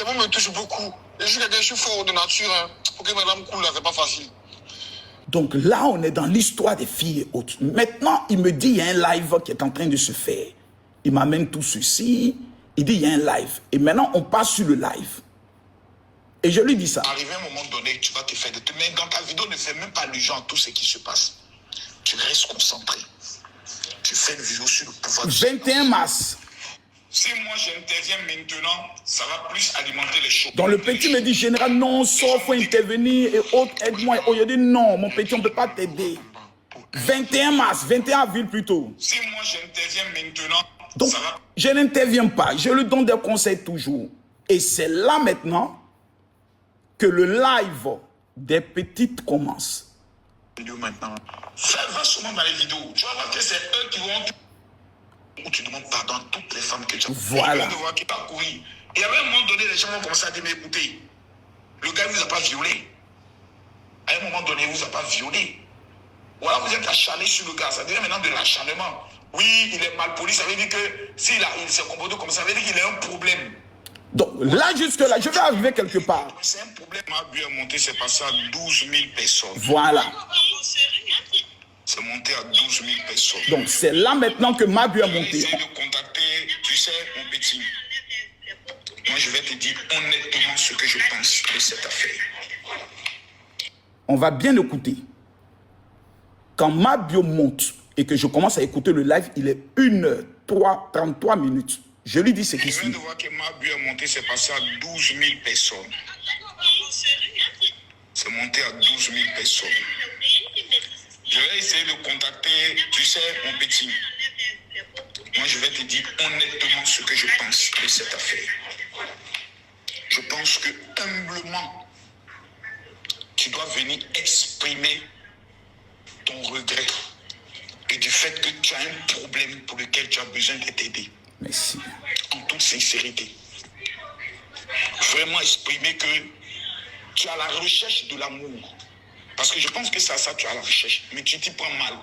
tes mots me touchent beaucoup. Je suis quelqu'un, je suis fort de nature. Hein. Pour que madame coule là, c'est pas facile. Donc là, on est dans l'histoire des filles et autres. Maintenant, il me dit, il y a un live qui est en train de se faire. Il m'amène tout ceci. Il dit, il y a un live. Et maintenant, on passe sur le live. Et je lui dis ça. Arrivé à un moment donné, tu vas te faire de tout. Mais dans ta vidéo, ne fais même pas allusion à tout ce qui se passe. Tu restes concentré. Tu fais une vidéo sur le pouvoir du 21 mars. Si moi j'interviens maintenant, ça va plus alimenter les choses. Donc le petit me dit, général, non, sauf, il faut intervenir et autres, aide-moi. Oh, je dis, non, mon petit, on ne peut pas t'aider. 21 mars, 21 avril plutôt. Si moi j'interviens maintenant, donc, ça va... je n'interviens pas, je lui donne des conseils toujours. Et c'est là maintenant que le live des petites commence. Maintenant. Ça va souvent dans les vidéos. Tu vas voir que c'est eux qui vont... Où tu demandes pardon à toutes les femmes que tu as. Voilà. Qui parcouru. Et à un moment donné, les gens vont commencer à dire, mais écoutez, le gars ne vous a pas violé. À un moment donné, il ne vous a pas violé. Voilà, vous êtes acharné sur le gars. Ça devient maintenant de l'acharnement. Oui, il est mal poli. Ça veut dire que s'il s'est comporté comme ça, ça veut dire qu'il a un problème. Donc là, jusque-là, je vais arriver quelque part. C'est un problème. Ma but à monter, c'est passé à 12 000 personnes. Voilà. C'est monté à 12 000 personnes. Donc c'est là maintenant que ma but a monté. J'essaie de contacter, tu sais, mon petit. Moi, je vais te dire honnêtement ce que je pense de cette affaire. On va bien écouter. Quand ma bio monte et que je commence à écouter le live, il est 1h33 minutes. Je lui dis ce qui suit. Je viens de voir que ma bio a monté, c'est passé à 12 000 personnes. C'est monté à 12 000 personnes. Je vais essayer de contacter, tu sais, mon petit. Moi, je vais te dire honnêtement ce que je pense de cette affaire. Je pense que humblement, tu dois venir exprimer ton regret et du fait que tu as un problème pour lequel tu as besoin d'être aidé. Merci. En toute sincérité. Vraiment exprimer que tu as la recherche de l'amour. Parce que je pense que c'est à ça que tu as la recherche. Mais tu t'y prends mal.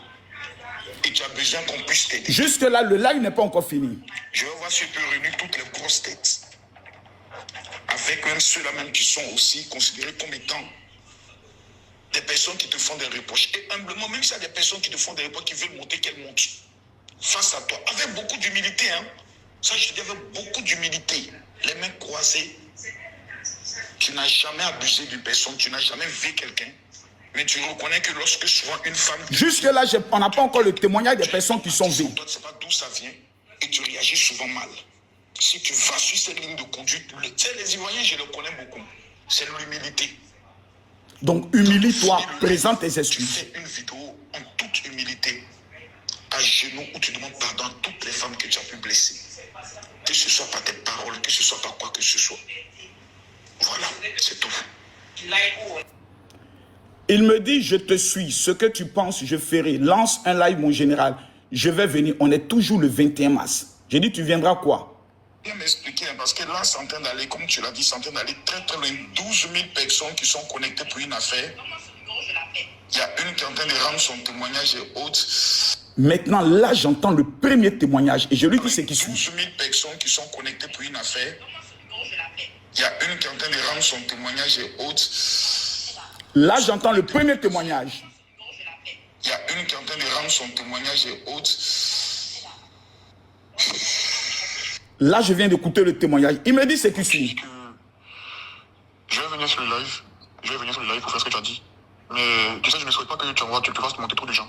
Et tu as besoin qu'on puisse t'aider. Jusque-là, le live n'est pas encore fini. Je vais voir si je peux réunir toutes les grosses têtes. Avec même ceux-là même qui sont aussi considérés comme étant des personnes qui te font des reproches. Et humblement, même s'il y a des personnes qui te font des reproches, qui veulent monter, qu'elles montent face à toi. Avec beaucoup d'humilité. Hein. Ça, je te dis avec beaucoup d'humilité. Les mains croisées. Tu n'as jamais abusé d'une personne. Tu n'as jamais vu quelqu'un. Mais tu reconnais que lorsque souvent une femme... Jusque-là, on n'a pas encore le témoignage des personnes qui sont vues. Toi, tu ne sais pas d'où ça vient et tu réagis souvent mal. Si tu vas sur cette ligne de conduite, les Ivoiriens, je les connais beaucoup. C'est l'humilité. Donc, humilie-toi, présente tes Tu excuses. fais une vidéo en toute humilité, à genoux, où tu demandes pardon à toutes les femmes que tu as pu blesser. Que ce soit par tes paroles, que ce soit par quoi que ce soit. Voilà, c'est tout. Il me dit, je te suis, ce que tu penses, je ferai. Lance un live, mon général. Je vais venir. On est toujours le 21 mars. J'ai dit, tu viendras quoi? Viens m'expliquer, parce que là, c'est en train d'aller, comme tu l'as dit, c'est en train d'aller très très loin. 12 000 personnes qui sont connectées pour une affaire. Il y a une qui est en train de rendre son témoignage et autres. Maintenant, là, j'entends le premier témoignage et je lui dis ce qui 12 suit. 000 personnes qui sont connectées pour une affaire. Il y a une qui est en train de rendre son témoignage et autres. Là, j'entends le premier témoignage. Il y a une qui est en train de rendre son témoignage et autres. Là, je viens d'écouter le témoignage. Il me dit ce qui suit. Je vais venir sur le live. Je vais venir sur le live pour faire ce que tu as dit. Mais tu sais, je ne souhaite pas que tu fasses monter trop de gens.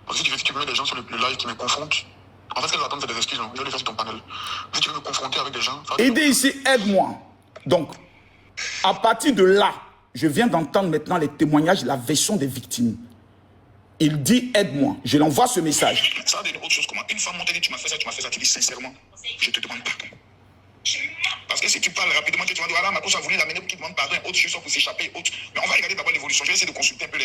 Parce que si tu mets des gens sur le live qui me confrontent, en fait, ce qu'elles attendent, c'est des excuses. Non, je vais les faire sur ton panel. Si tu veux me confronter avec des gens... Il dit ici, aide-moi. Donc, à partir de là, je viens d'entendre maintenant les témoignages, la version des victimes. Il dit, aide-moi. Je l'envoie ce message. Ça donne autre chose. Comment une femme monte et dit, tu m'as fait ça, tu dis sincèrement, je te demande pardon. Parce que si tu parles rapidement, tu vas dire, voilà, Marcos a voulu l'amener pour qu'il demande pardon, autre chose pour s'échapper, autre. Mais on va regarder d'abord l'évolution. Je vais essayer de consulter un peu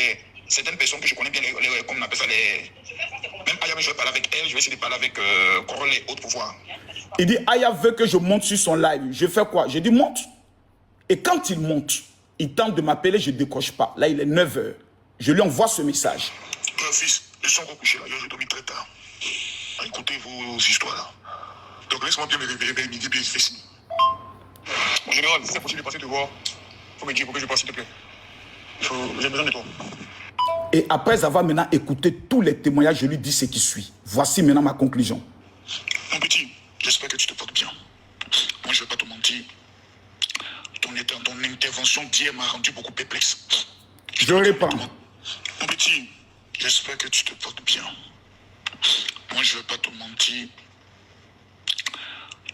certaines personnes que je connais bien, comme on appelle ça, même Aya, je vais parler avec elle, je vais essayer de parler avec Corolle et autres pour voir. Il dit, Aya veut que je monte sur son live. Je fais quoi? Je dis, monte. Et quand il monte, il tente de m'appeler, je ne décroche pas. Là, il est 9 h. Je lui envoie ce message. Fils, ils sont recouchés là, j'ai dormi très tard. Écoutez vos histoires là. Donc laisse-moi bien me réveiller, midi, bien ici. Général, si c'est possible de passer te voir, faut me dire pour que je passe, s'il te plaît. J'ai besoin de toi. Et après avoir maintenant écouté tous les témoignages, je lui dis ce qui suit. Voici maintenant ma conclusion. Mon petit, j'espère que tu te portes bien. Moi, je ne vais pas te mentir. Ton intervention d'hier m'a rendu beaucoup perplexe. Je réponds. Mon petit, j'espère que tu te portes bien. Moi, je ne vais pas te mentir.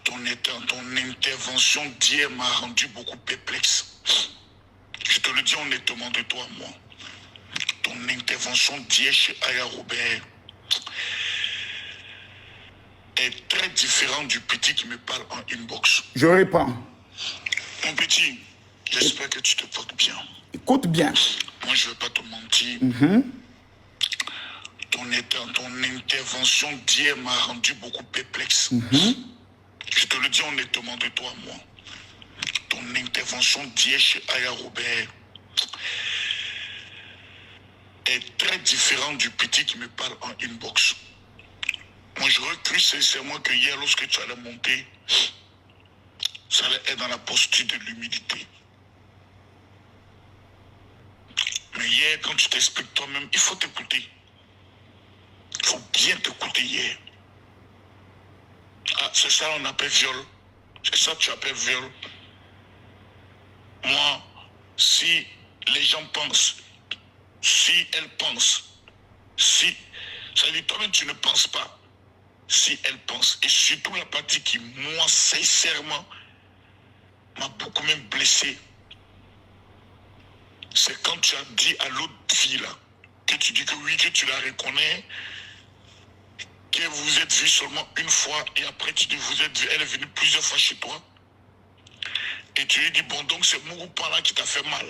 Ton intervention d'hier m'a rendu beaucoup perplexe. Je te le dis honnêtement de toi, moi. Ton intervention d'hier chez Aya Robert est très différente du petit qui me parle en inbox. Je réponds. Mon petit, j'espère que tu te portes bien. Écoute bien. Moi, je ne vais pas te mentir. Ton intervention d'hier m'a rendu beaucoup perplexe. Je te le dis honnêtement de toi, moi. Ton intervention d'hier chez Aya Robert est très différente du petit qui me parle en inbox. Moi, je recrus sincèrement que hier, lorsque tu allais monter, ça allait être dans la posture de l'humilité. Mais hier, quand tu t'expliques toi-même, il faut t'écouter. Il faut bien t'écouter hier. Ah, c'est ça on appelle viol. C'est ça que tu appelles viol. Moi, si les gens pensent, si elles pensent, si, ça veut dire toi-même tu ne penses pas, si elles pensent, et surtout la partie qui, moi, sincèrement, m'a beaucoup même blessé, c'est quand tu as dit à l'autre fille là, que tu dis que oui, que tu la reconnais, que vous êtes vu seulement une fois, et après tu dis vous êtes vu, elle est venue plusieurs fois chez toi, et tu lui dis bon donc c'est Mouroupan là qui t'a fait mal.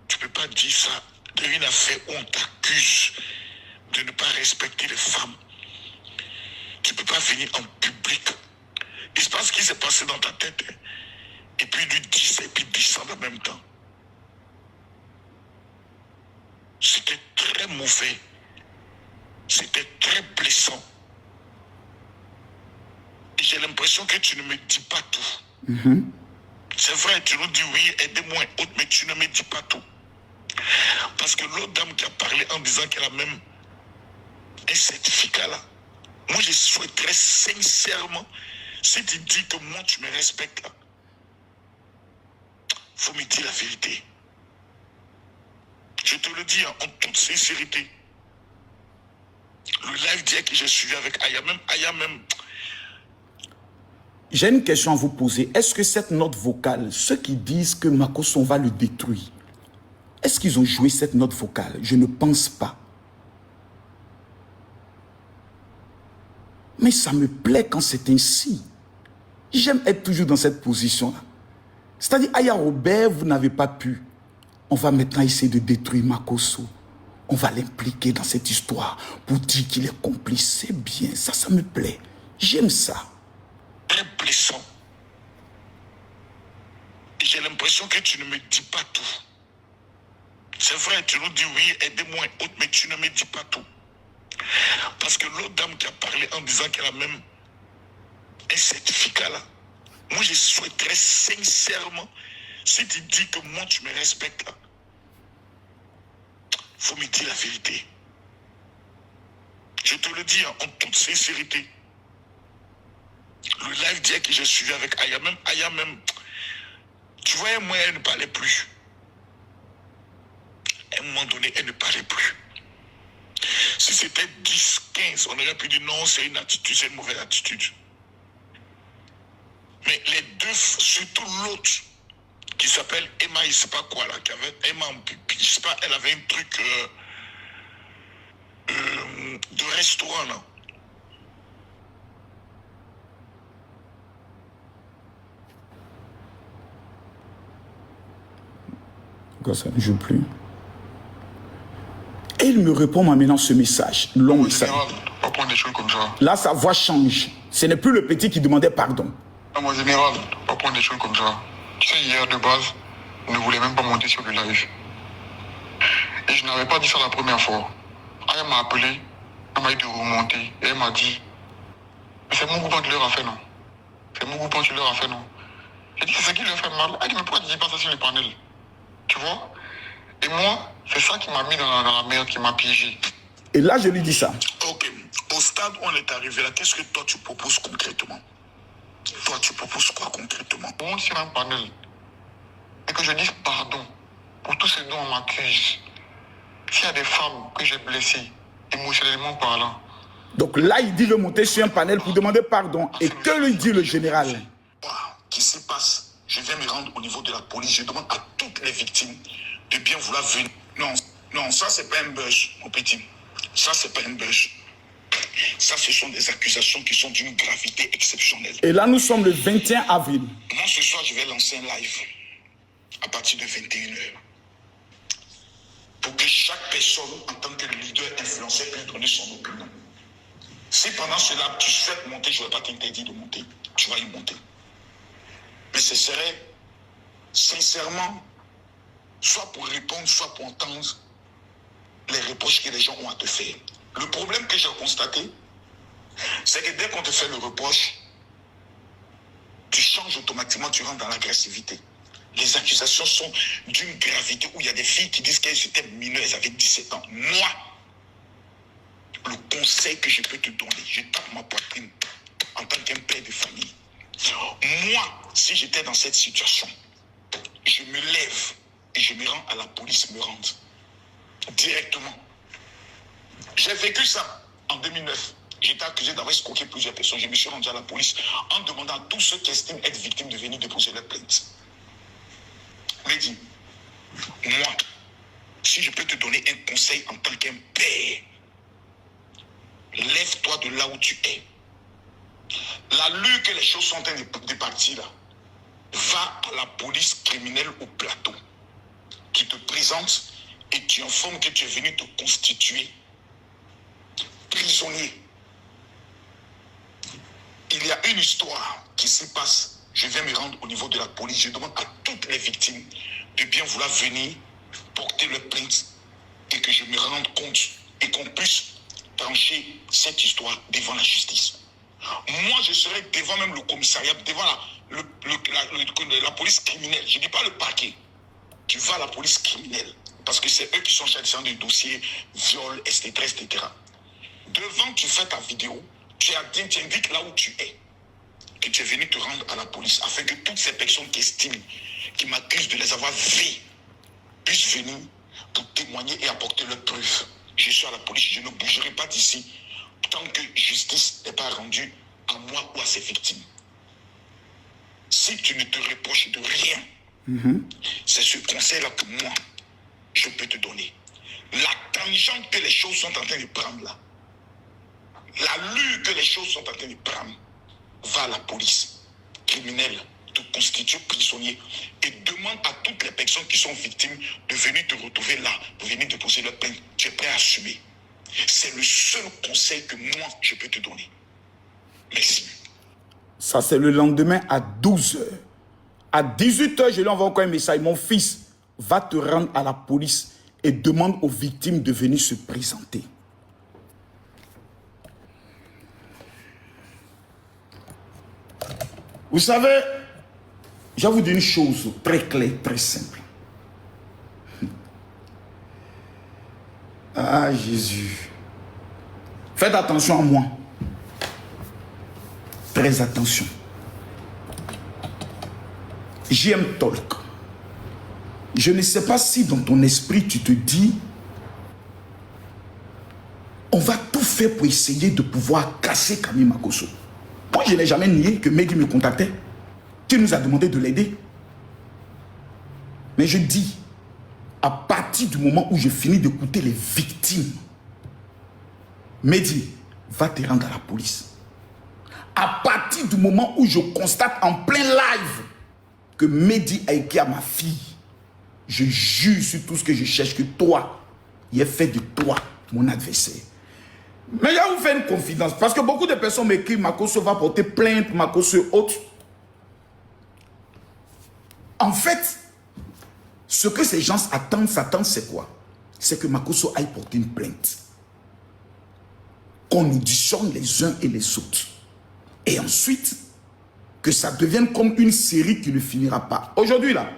Tu peux pas dire ça d'une affaire où on t'accuse de ne pas respecter les femmes. Tu peux pas venir en public. Il se passe ce qui s'est passé dans ta tête, hein, et puis lui dire ça et puis dire ça en même temps. C'était très mauvais. C'était très blessant. Et j'ai l'impression que tu ne me dis pas tout. C'est vrai, tu nous dis oui, aidez-moi et autres, mais tu ne me dis pas tout. Parce que l'autre dame qui a parlé en disant qu'elle a même un certificat là, moi je souhaiterais sincèrement, si tu dis que moi tu me respectes là, faut me dire la vérité. Je te le dis en toute sincérité. Le live d'hier que j'ai suivi avec Aya même. J'ai une question à vous poser. Est-ce que cette note vocale, ceux qui disent que Makosso va le détruire, est-ce qu'ils ont joué cette note vocale? Je ne pense pas. Mais ça me plaît quand c'est ainsi. J'aime être toujours dans cette position-là. C'est-à-dire, Aya Robert, vous n'avez pas pu. On va maintenant essayer de détruire Makosso. On va l'impliquer dans cette histoire pour dire qu'il est complice. C'est bien, ça me plaît. J'aime ça. Très blessant. Et j'ai l'impression que tu ne me dis pas tout. C'est vrai, tu nous dis oui, aidez-moi et autres, mais tu ne me dis pas tout. Parce que l'autre dame qui a parlé en disant qu'elle a même un certificat là, moi je souhaiterais sincèrement, si tu dis que moi tu me respectes là, faut me dire la vérité. Je te le dis en toute sincérité. Le live d'hier que j'ai suivi avec Aya même, tu voyais moi elle ne parlait plus. À un moment donné, elle ne parlait plus. Si c'était 10, 15, on aurait pu dire non, c'est une attitude, c'est une mauvaise attitude. Mais les deux, surtout l'autre, qui s'appelle Emma, je ne sais pas quoi là, qui avait Emma, je sais pas, elle avait un truc de restaurant là. Pourquoi ça ne joue plus? Et il me répond en maintenant ce message, long message. Pas prendre des choses comme ça. Là, sa voix change. Ce n'est plus le petit qui demandait pardon. Non, mon général, pas prendre des choses comme ça. Tu sais, hier, de base, on ne voulait même pas monter sur le live. Et je n'avais pas dit ça la première fois. Elle m'a appelé, elle m'a dit de remonter. Et elle m'a dit, c'est mon groupe qui leur a fait, non? C'est mon toi, tu leur as fait, non? J'ai dit, c'est ce qui leur fait mal. Elle dit, mais pourquoi tu dis pas ça sur le panel? Tu vois? Et moi, c'est ça qui m'a mis dans la merde, qui m'a piégé. Et là, je lui dis ça. Ok. Au stade où on est arrivé là, qu'est-ce que toi tu proposes concrètement? Toi, tu proposes quoi concrètement? On monte sur un panel et que je dise pardon pour tous ces dons on m'accuse. S'il y a des femmes que j'ai blessées, émotionnellement parlant. Donc là, il dit de monter sur un panel pour demander pardon. Et que lui dit le général? Qui se passe? Je viens me rendre au niveau de la police. Je demande à toutes les victimes de bien vouloir venir. Non, non, ça c'est pas un buzz, mon petit. Ça c'est pas un buzz. Ça, ce sont des accusations qui sont d'une gravité exceptionnelle. Et là, nous sommes le 21 avril. Moi, ce soir, je vais lancer un live à partir de 21h. Pour que chaque personne, en tant que leader influenceur, puisse donner son opinion. Si pendant cela, tu souhaites monter, je ne vais pas t'interdire de monter. Tu vas y monter. Mais ce serait, sincèrement, soit pour répondre, soit pour entendre les reproches que les gens ont à te faire. Le problème que j'ai constaté, c'est que dès qu'on te fait le reproche, tu changes automatiquement, tu rentres dans l'agressivité. Les accusations sont d'une gravité où il y a des filles qui disent qu'elles étaient mineures, elles avaient 17 ans. Moi, le conseil que je peux te donner, je tape ma poitrine en tant qu'un père de famille. Moi, si j'étais dans cette situation, je me lève et je me rends à la police, me rendre directement. J'ai vécu ça en 2009. J'étais accusé d'avoir escroqué plusieurs personnes. Je me suis rendu à la police en demandant à tous ceux qui estiment être victimes de venir déposer leur plainte. Mais dis, moi, si je peux te donner un conseil en tant qu'un père, lève-toi de là où tu es. L'allure que les choses sont en train de partir là, va à la police criminelle au plateau, qui te présente et tu informes que tu es venu te constituer prisonnier. Il y a une histoire qui se passe. Je viens me rendre au niveau de la police. Je demande à toutes les victimes de bien vouloir venir porter leur plainte et que je me rende compte et qu'on puisse trancher cette histoire devant la justice. Moi, je serai devant même le commissariat, devant la police criminelle. Je ne dis pas le parquet. Tu vas à la police criminelle parce que c'est eux qui sont chargés des dossiers, viol, etc., etc. Devant, tu fais ta vidéo, tu indiques là où tu es, que tu es venu te rendre à la police, afin que toutes ces personnes qui estiment, qui m'accusent de les avoir vus, puissent venir pour témoigner et apporter leurs preuves. Je suis à la police, je ne bougerai pas d'ici tant que justice n'est pas rendue à moi ou à ses victimes. Si tu ne te reproches de rien, c'est ce conseil-là que moi, je peux te donner. La tangente que les choses sont en train de prendre là, l'allure que les choses sont en train de prendre, va à la police criminelle, te constitue prisonnier et demande à toutes les personnes qui sont victimes de venir te retrouver là, de venir te poser leur peine. Tu es prêt à assumer. C'est le seul conseil que moi, je peux te donner. Merci. Ça, c'est le lendemain à 12h. À 18h, je lui envoie encore un message. Mon fils, va te rendre à la police et demande aux victimes de venir se présenter. Vous savez, je vais vous dire une chose très claire, très simple. Ah, Jésus. Faites attention à moi. Très attention. JM Talk. Je ne sais pas si dans ton esprit tu te dis, on va tout faire pour essayer de pouvoir casser Camille Makosso. Moi, je n'ai jamais nié que Mehdi me contactait, qu'il nous a demandé de l'aider. Mais je dis, à partir du moment où je finis d'écouter les victimes, Mehdi, va te rendre à la police. À partir du moment où je constate en plein live que Mehdi a écrit à ma fille, je jure sur tout ce que je cherche que toi, il est fait de toi, mon adversaire. Mais je vais vous faire une confidence, parce que beaucoup de personnes m'écrivent, Makosso va porter plainte, Makosso autre. En fait, ce que ces gens s'attendent, c'est quoi? C'est que Makosso aille porter une plainte. Qu'on auditionne les uns et les autres. Et ensuite, que ça devienne comme une série qui ne finira pas. Aujourd'hui, là,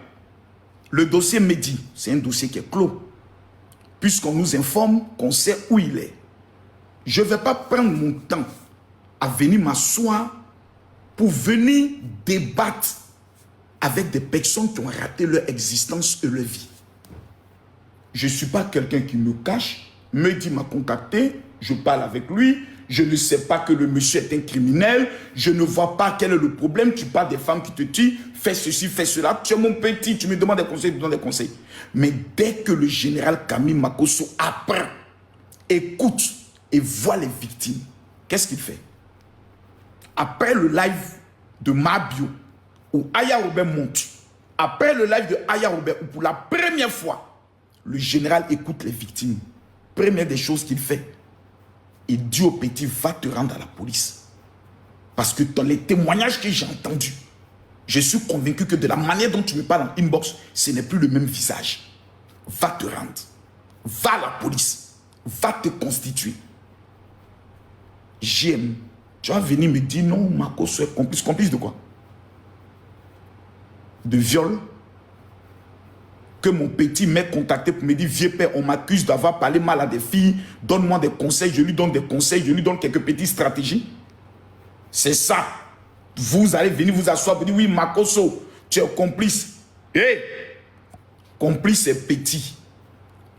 le dossier Mehdi, c'est un dossier qui est clos. Puisqu'on nous informe qu'on sait où il est. Je ne vais pas prendre mon temps à venir m'asseoir pour venir débattre avec des personnes qui ont raté leur existence et leur vie. Je ne suis pas quelqu'un qui me cache. Mehdi m'a contacté, je parle avec lui. Je ne sais pas que le monsieur est un criminel. Je ne vois pas quel est le problème. Tu parles des femmes qui te tuent. Fais ceci, fais cela. Tu es mon petit, tu me demandes des conseils, je te donne des conseils. Mais dès que le général Camille Makosso apprend, écoute et voit les victimes, qu'est-ce qu'il fait? Après le live de Mabio, où Aya Robert monte, après le live de Aya Robert, où pour la première fois, le général écoute les victimes. Première des choses qu'il fait, il dit au petit, va te rendre à la police. Parce que dans les témoignages que j'ai entendus, je suis convaincu que de la manière dont tu me parles en inbox, ce n'est plus le même visage. Va te rendre. Va à la police. Va te constituer. J'aime. Tu vas venir me dire, non, Makosso est complice. Complice de quoi? De viol? Que mon petit m'ait contacté pour me dire, vieux père, on m'accuse d'avoir parlé mal à des filles, donne-moi des conseils, je lui donne des conseils, je lui donne quelques petites stratégies. C'est ça. Vous allez venir vous asseoir et dire, oui, Makosso, tu es complice. Hé, complice est petit.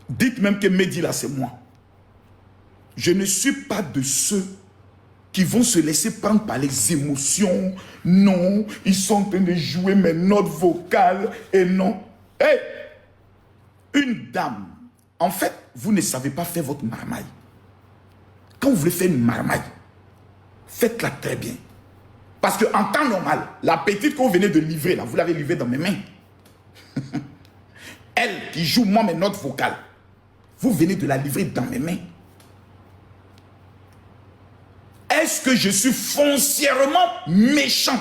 Dites même que Mehdi là, c'est moi. Je ne suis pas de ceux qui vont se laisser prendre par les émotions. Non, ils sont en train de jouer mes notes vocales et non. Hé, une dame, en fait, vous ne savez pas faire votre marmaille. Quand vous voulez faire une marmaille, faites-la très bien. Parce qu'en temps normal, la petite que vous venez de livrer, là, vous l'avez livrée dans mes mains. Elle qui joue moi mes notes vocales, vous venez de la livrer dans mes mains. Est-ce que je suis foncièrement méchant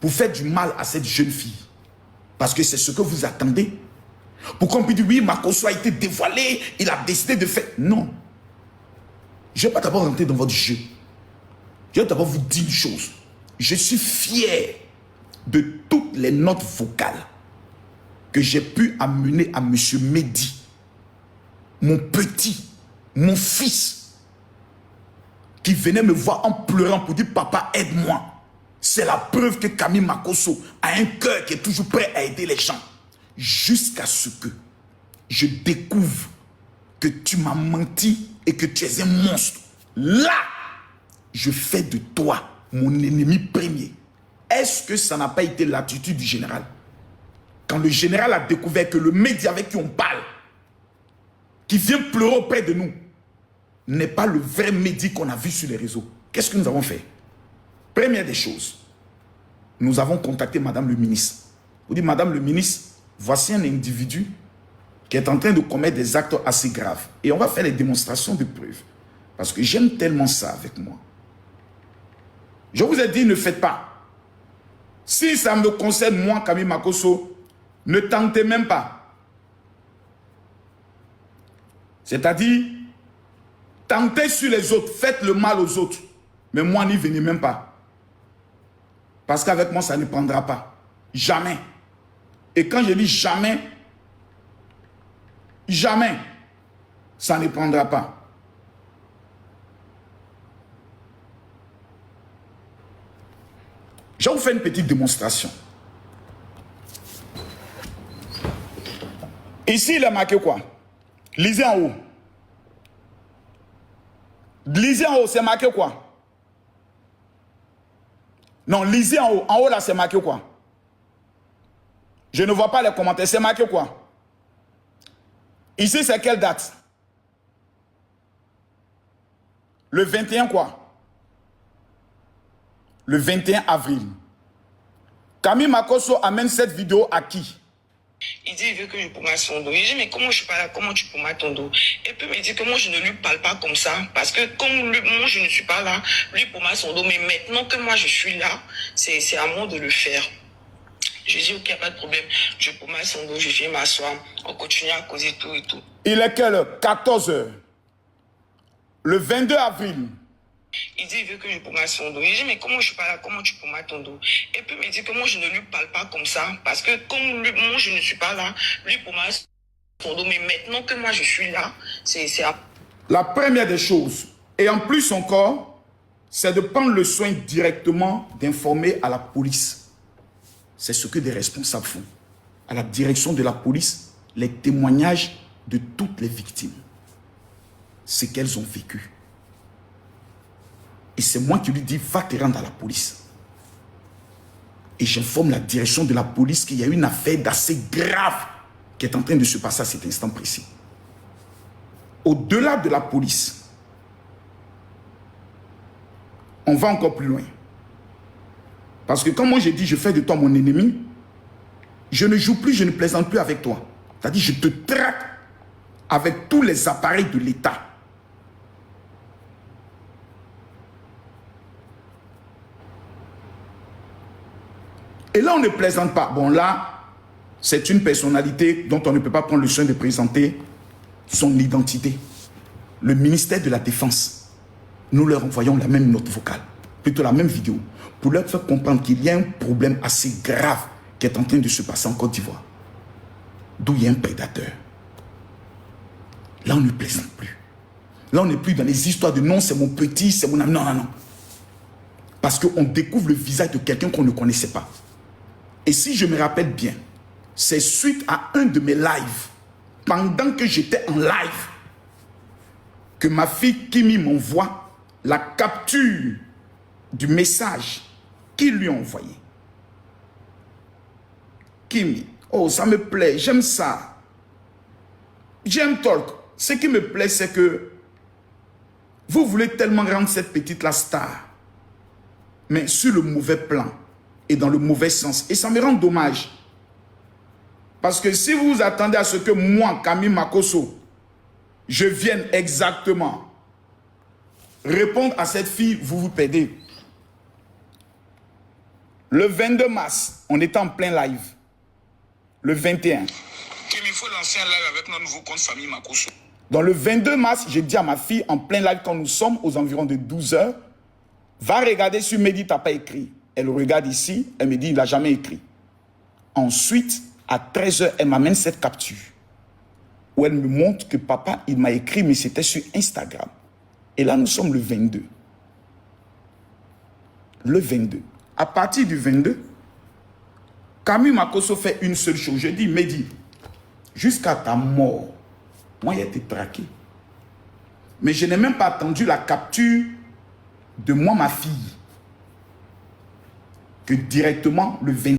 pour faire du mal à cette jeune fille? Parce que c'est ce que vous attendez. Pour qu'on puisse dire, oui, Makosso a été dévoilé, il a décidé de faire... Non. Je ne vais pas d'abord rentrer dans votre jeu. Je vais d'abord vous dire une chose. Je suis fier de toutes les notes vocales que j'ai pu amener à M. Mehdi, mon petit, mon fils, qui venait me voir en pleurant pour dire, papa, aide-moi. C'est la preuve que Camille Makosso a un cœur qui est toujours prêt à aider les gens. Jusqu'à ce que je découvre que tu m'as menti et que tu es un monstre. Là, je fais de toi mon ennemi premier. Est-ce que ça n'a pas été l'attitude du général? Quand le général a découvert que le média avec qui on parle, qui vient pleurer auprès de nous, n'est pas le vrai Mehdi qu'on a vu sur les réseaux. Qu'est-ce que nous avons fait? Première des choses, nous avons contacté Madame le ministre. Vous dites, Madame le ministre, voici un individu qui est en train de commettre des actes assez graves. Et on va faire les démonstrations de preuves. Parce que j'aime tellement ça avec moi. Je vous ai dit, ne faites pas. Si ça me concerne, moi, Camille Makosso, ne tentez même pas. C'est-à-dire, tentez sur les autres, faites le mal aux autres. Mais moi, n'y venez même pas. Parce qu'avec moi, ça ne prendra pas. Jamais. Et quand je dis jamais, jamais, ça ne prendra pas. Je vais vous faire une petite démonstration. Ici, il a marqué quoi? Lisez en haut. Lisez en haut, c'est marqué quoi? Non, lisez en haut. En haut, là, c'est marqué quoi? Je ne vois pas les commentaires. C'est marqué quoi? Ici, c'est quelle date? Le 21 quoi? Le 21 avril. Camille Makosso amène cette vidéo à qui? Il dit il veut que je pommade son dos. Je dis mais comment je suis pas là, comment tu pommades ton dos? Et puis il me dit que moi je ne lui parle pas comme ça. Parce que comme moi je ne suis pas là, lui pommade son dos. Mais maintenant que moi je suis là, c'est à moi de le faire. Je dis ok, pas de problème. Je pommade son dos, je viens m'asseoir. On continue à causer tout et tout. Il est quelle heure? 14 h. Le 22 avril. Il dit, il veut que je pommade son dos. Je dis, mais comment je suis pas là, comment tu pommades ton dos? Et puis il me dit que moi, je ne lui parle pas comme ça. Parce que comme moi, je ne suis pas là, lui pommade son dos. Mais maintenant que moi, je suis là, c'est La première des choses, et en plus encore, c'est de prendre le soin directement d'informer à la police. C'est ce que des responsables font. À la direction de la police, les témoignages de toutes les victimes. Ce qu'elles ont vécu. Et c'est moi qui lui dis, va te rendre à la police. Et j'informe la direction de la police qu'il y a une affaire d'assez grave qui est en train de se passer à cet instant précis. Au-delà de la police, on va encore plus loin. Parce que comme moi j'ai dit, je fais de toi mon ennemi, je ne joue plus, je ne plaisante plus avec toi. C'est-à-dire, je te traque avec tous les appareils de l'État. Et là, on ne plaisante pas. Bon, là, c'est une personnalité dont on ne peut pas prendre le soin de présenter son identité. Le ministère de la Défense, nous leur envoyons la même note vocale, plutôt la même vidéo, pour leur faire comprendre qu'il y a un problème assez grave qui est en train de se passer en Côte d'Ivoire, d'où il y a un prédateur. Là, on ne plaisante plus. Là, on n'est plus dans les histoires de non, c'est mon petit, c'est mon ami. Non, non, non. Parce qu'on découvre le visage de quelqu'un qu'on ne connaissait pas. Et si je me rappelle bien, c'est suite à un de mes lives, pendant que j'étais en live, que ma fille Kimi m'envoie la capture du message qu'il lui a envoyé. Kimi, oh ça me plaît, j'aime ça. J'aime talk. Ce qui me plaît, c'est que vous voulez tellement rendre cette petite-là star, mais sur le mauvais plan et dans le mauvais sens. Et ça me rend dommage. Parce que si vous vous attendez à ce que moi, Camille Makosso, je vienne exactement répondre à cette fille, vous vous perdez. Le 22 mars, on était en plein live. Le 21. Il faut lancer un live avec notre nouveau compte famille Makosso. Dans le 22 mars, j'ai dit à ma fille, en plein live, quand nous sommes aux environs de 12 heures, va regarder sur Mehdi, t'as pas écrit. Elle regarde ici, elle me dit, il n'a jamais écrit. Ensuite, à 13 heures, elle m'amène cette capture, où elle me montre que papa, il m'a écrit, mais c'était sur Instagram. Et là, nous sommes le 22. Le 22. À partir du 22, Camille Makosso fait une seule chose. Je dis, Mehdi, jusqu'à ta mort, moi, il a été traqué. Mais je n'ai même pas attendu la capture de moi, ma fille, que directement le 22.